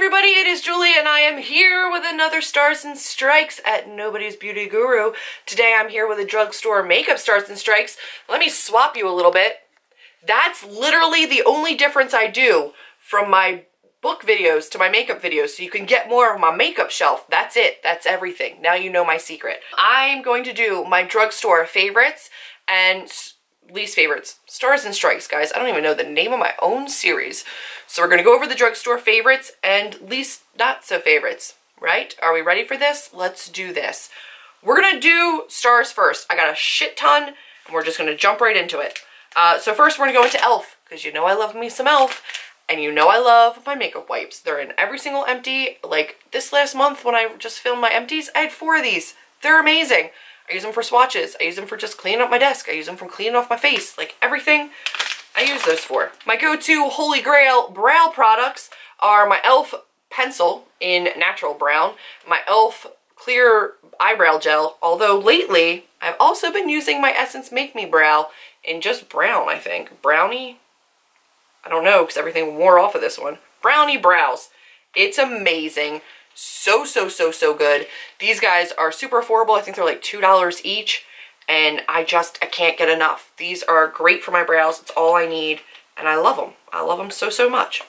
everybody, it is Julie and I am here with another Stars and Strikes at Nobody's Beauty Guru. Today I'm here with a Drugstore makeup Stars and Strikes. Let me swap you a little bit. That's literally the only difference I do from my book videos to my makeup videos, so you can get more of my makeup shelf. That's it. That's everything. Now you know my secret. I'm going to do my Drugstore favorites and least favorites. Stars and Strikes, guys. I don't even know the name of my own series. So we're going to go over the Drugstore favorites and least not so favorites, right? Are we ready for this? Let's do this. We're going to do Stars first. I got a shit ton and we're just going to jump right into it. So first we're going to go into e.l.f. because you know I love me some e.l.f. and you know I love my makeup wipes. They're in every single empty. Like this last month when I just filmed my empties, I had 4 of these. They're amazing. I use them for swatches. I use them for just cleaning up my desk. I use them for cleaning off my face. Like everything, I use those for. My go-to holy grail brow products are my e.l.f. pencil in natural brown, my e.l.f. clear eyebrow gel, although lately I've also been using my Essence Make Me Brow in just brown, I think. Brownie? I don't know because everything wore off of this one. Brownie brows. It's amazing. So good. These guys are super affordable. I think they're like $2 each and I can't get enough. These are great for my brows. It's all I need and I love them. I love them so much.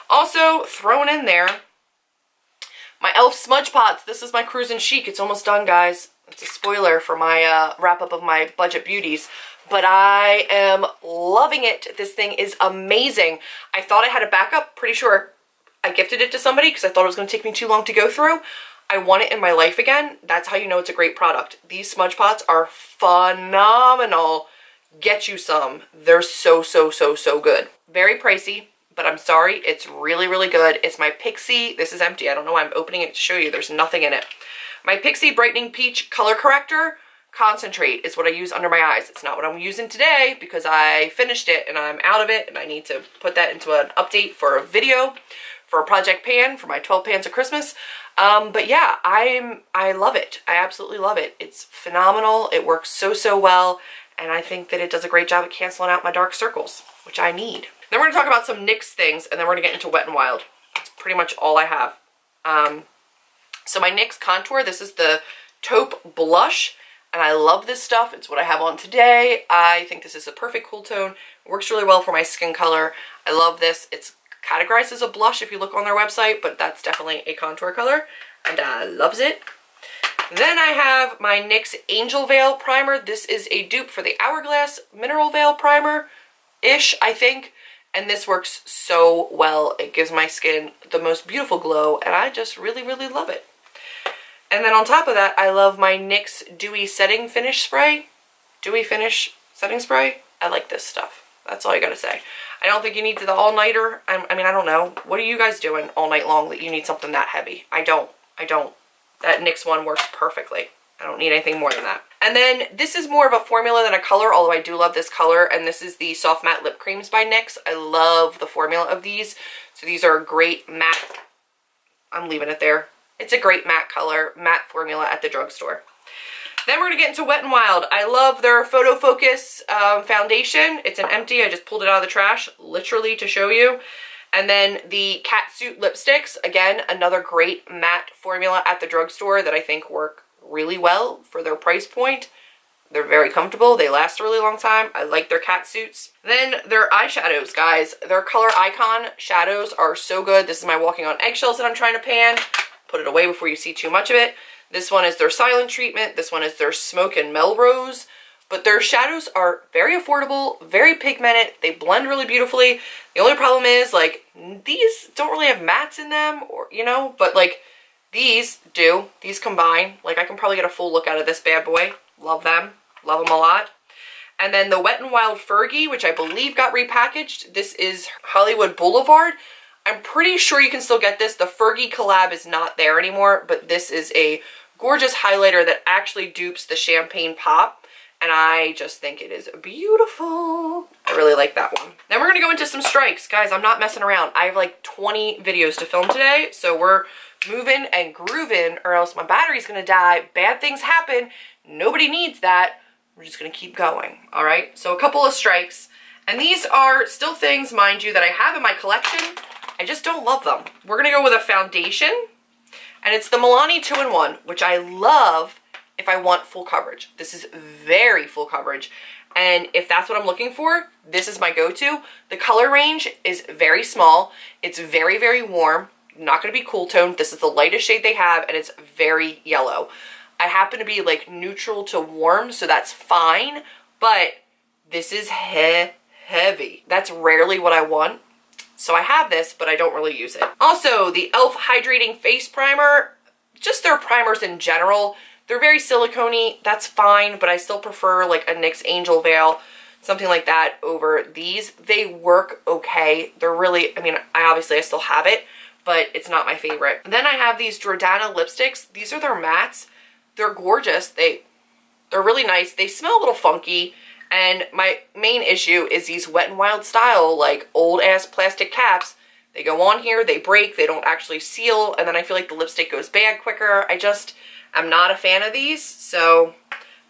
Also thrown in there, my e.l.f. smudge pots. This is my Cruisin' Chic. It's almost done, guys. It's a spoiler for my wrap up of my budget beauties. But I am loving it. This thing is amazing. I thought I had a backup. Pretty sure I gifted it to somebody because I thought it was going to take me too long to go through. I want it in my life again. That's how you know it's a great product. These smudge pots are phenomenal. Get you some. They're so good. Very pricey, but I'm sorry. It's really good. It's my Pixie. This is empty. I don't know why I'm opening it to show you. There's nothing in it. My Pixie Brightening Peach Color Corrector Concentrate is what I use under my eyes. It's not what I'm using today because I finished it and I'm out of it and I need to put that into an update for a video for a Project Pan for my 12 pans of Christmas. But yeah, I love it. I absolutely love it. It's phenomenal. It works so well and I think that it does a great job at canceling out my dark circles, which I need. Then we're going to talk about some NYX things and then we're going to get into Wet n Wild. That's pretty much all I have. So my NYX contour, this is the taupe blush. And I love this stuff. It's what I have on today. I think this is a perfect cool tone. It works really well for my skin color. I love this. It's categorized as a blush if you look on their website, but that's definitely a contour color. And I loves it. Then I have my NYX Angel Veil Primer. This is a dupe for the Hourglass Mineral Veil Primer-ish, I think. And this works so well. It gives my skin the most beautiful glow, and I just really love it. And then on top of that, I love my NYX Dewy Setting Finish Spray. Dewy Finish Setting Spray. I like this stuff. That's all I gotta say. I don't think you need the all-nighter. I mean, I don't know. What are you guys doing all night long that you need something that heavy? I don't. That NYX one works perfectly. I don't need anything more than that. And then this is more of a formula than a color, although I do love this color. And this is the Soft Matte Lip Creams by NYX. I love the formula of these. So these are a great matte. I'm leaving it there. It's a great matte color, matte formula at the drugstore. Then we're going to get into Wet n Wild. I love their Photo Focus foundation. It's an empty. I just pulled it out of the trash, literally, to show you. And then the Catsuit lipsticks. Again, another great matte formula at the drugstore that I think work really well for their price point. They're very comfortable. They last a really long time. I like their Catsuits. Then their eyeshadows, guys. Their Color Icon shadows are so good. This is my Walking on Eggshells that I'm trying to pan. Put it away before you see too much of it. This one is their Silent Treatment. This one is their Smoke and Melrose. But their shadows are very affordable, very pigmented. They blend really beautifully. The only problem is, like, these don't really have mattes in them, or you know, but like these do. These combine. Like, I can probably get a full look out of this bad boy. Love them. Love them a lot. And then the Wet n Wild Fergie, which I believe got repackaged. This is Hollywood Boulevard. I'm pretty sure you can still get this. The Fergie collab is not there anymore, but this is a gorgeous highlighter that actually dupes the Champagne Pop, and I just think it is beautiful. I really like that one. Then we're going to go into some strikes. Guys, I'm not messing around. I have like 20 videos to film today, so we're moving and grooving or else my battery's going to die. Bad things happen. Nobody needs that. We're just going to keep going, all right? So a couple of strikes, and these are still things, mind you, that I have in my collection. I just don't love them. We're gonna go with a foundation, and it's the Milani 2-in-1, which I love if I want full coverage. This is very full coverage, and if that's what I'm looking for, this is my go-to. The color range is very small. It's very, very warm. Not gonna be cool toned. This is the lightest shade they have, and it's very yellow. I happen to be like neutral to warm, so that's fine, but this is heavy. That's rarely what I want. So I have this, but I don't really use it. Also, the e.l.f. Hydrating Face Primer, just their primers in general, they're very silicone-y. That's fine, but I still prefer like a NYX Angel Veil, something like that over these. They work okay. They're really, I mean, I still have it, but it's not my favorite. Then I have these Jordana lipsticks. These are their mattes. They're gorgeous. They're really nice. They smell a little funky. And my main issue is these Wet n Wild style, like old ass plastic caps. They go on here, they break, they don't actually seal, and then I feel like the lipstick goes bad quicker. I'm not a fan of these, so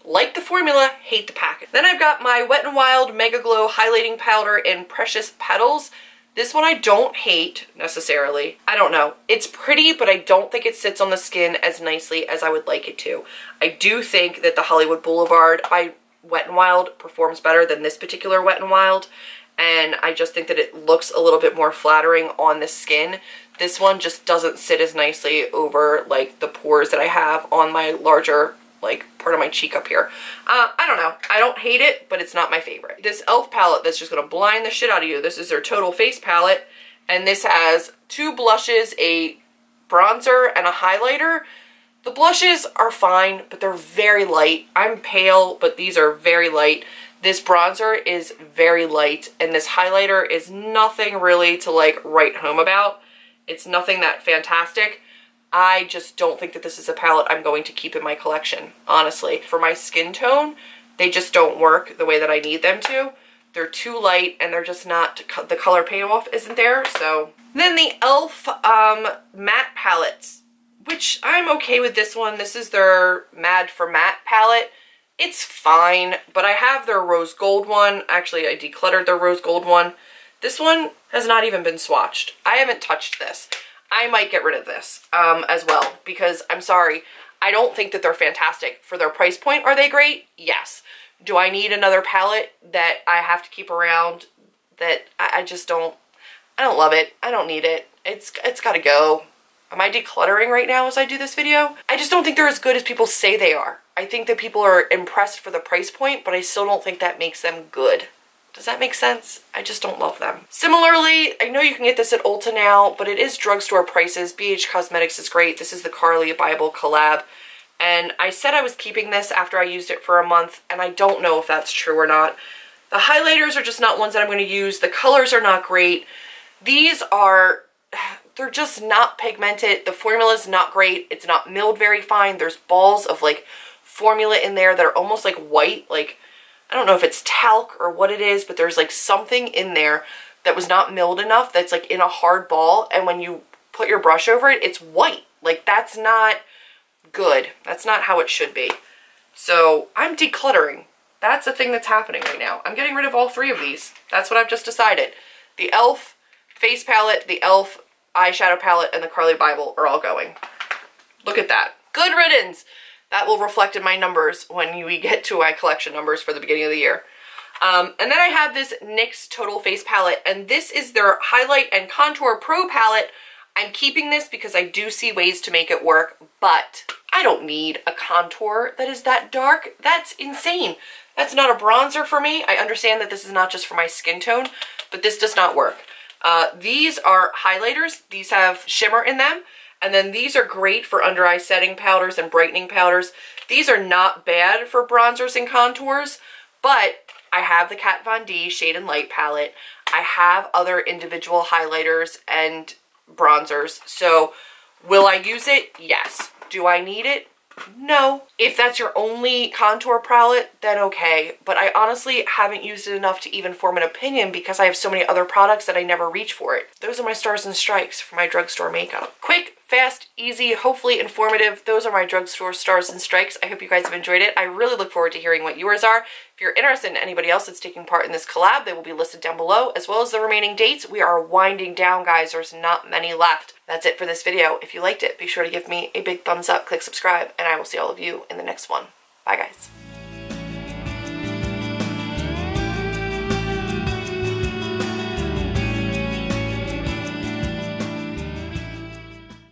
like the formula, hate the package. Then I've got my Wet n Wild Mega Glow Highlighting Powder in Precious Petals. This one I don't hate necessarily. I don't know. It's pretty, but I don't think it sits on the skin as nicely as I would like it to. I do think that the Hollywood Boulevard by Wet n Wild performs better than this particular Wet n Wild, and I just think that it looks a little bit more flattering on the skin. This one just doesn't sit as nicely over like the pores that I have on my larger like part of my cheek up here. I don't know. I don't hate it, but it's not my favorite. This e.l.f. palette that's just gonna blind the shit out of you. This is their Total Face palette, and this has 2 blushes, a bronzer, and a highlighter. The blushes are fine, but they're very light. I'm pale, but these are very light. This bronzer is very light, and this highlighter is nothing really to like write home about. It's nothing that fantastic. I just don't think that this is a palette I'm going to keep in my collection, honestly. For my skin tone, they just don't work the way that I need them to. They're too light, and they're just not, the color payoff isn't there, so. Then the e.l.f. matte palettes, which I'm okay with this one. This is their Mad for Matte palette. It's fine, but I have their rose gold one. Actually, I decluttered their rose gold one. This one has not even been swatched. I haven't touched this. I might get rid of this as well, because I'm sorry, I don't think that they're fantastic. For their price point, are they great? Yes. Do I need another palette that I have to keep around that I just don't, I don't love it. I don't need it. It's gotta go. Am I decluttering right now as I do this video? I just don't think they're as good as people say they are. I think that people are impressed for the price point, but I still don't think that makes them good. Does that make sense? I just don't love them. Similarly, I know you can get this at Ulta now, but it is drugstore prices. BH Cosmetics is great. This is the Carly Bible collab. And I said I was keeping this after I used it for a month, and I don't know if that's true or not. The highlighters are just not ones that I'm going to use. The colors are not great. These are, they're just not pigmented. The formula is not great. It's not milled very fine. There's balls of like formula in there that are almost like white. Like, I don't know if it's talc or what it is, but there's like something in there that was not milled enough that's like in a hard ball, and when you put your brush over it, it's white. Like, that's not good. That's not how it should be. So I'm decluttering. That's the thing that's happening right now. I'm getting rid of all 3 of these. That's what I've just decided. The e.l.f. face palette, the e.l.f. eyeshadow palette, and the Carly Bible are all going. Look at that. Good riddance. That will reflect in my numbers when we get to my collection numbers for the beginning of the year. And then I have this NYX Total Face palette, and this is their Highlight and Contour Pro palette. I'm keeping this because I do see ways to make it work, but I don't need a contour that is that dark. That's insane. That's not a bronzer for me. I understand that this is not just for my skin tone, but this does not work. These are highlighters. These have shimmer in them. And then these are great for under eye setting powders and brightening powders. These are not bad for bronzers and contours, but I have the Kat Von D Shade and Light palette. I have other individual highlighters and bronzers. So will I use it? Yes. Do I need it? No. If that's your only contour palette, then okay. But I honestly haven't used it enough to even form an opinion because I have so many other products that I never reach for it. Those are my stars and strikes for my drugstore makeup. Quick fast, easy, hopefully informative. Those are my drugstore stars and strikes. I hope you guys have enjoyed it. I really look forward to hearing what yours are. If you're interested in anybody else that's taking part in this collab, they will be listed down below, as well as the remaining dates. We are winding down, guys. There's not many left. That's it for this video. If you liked it, be sure to give me a big thumbs up, click subscribe, and I will see all of you in the next one. Bye, guys.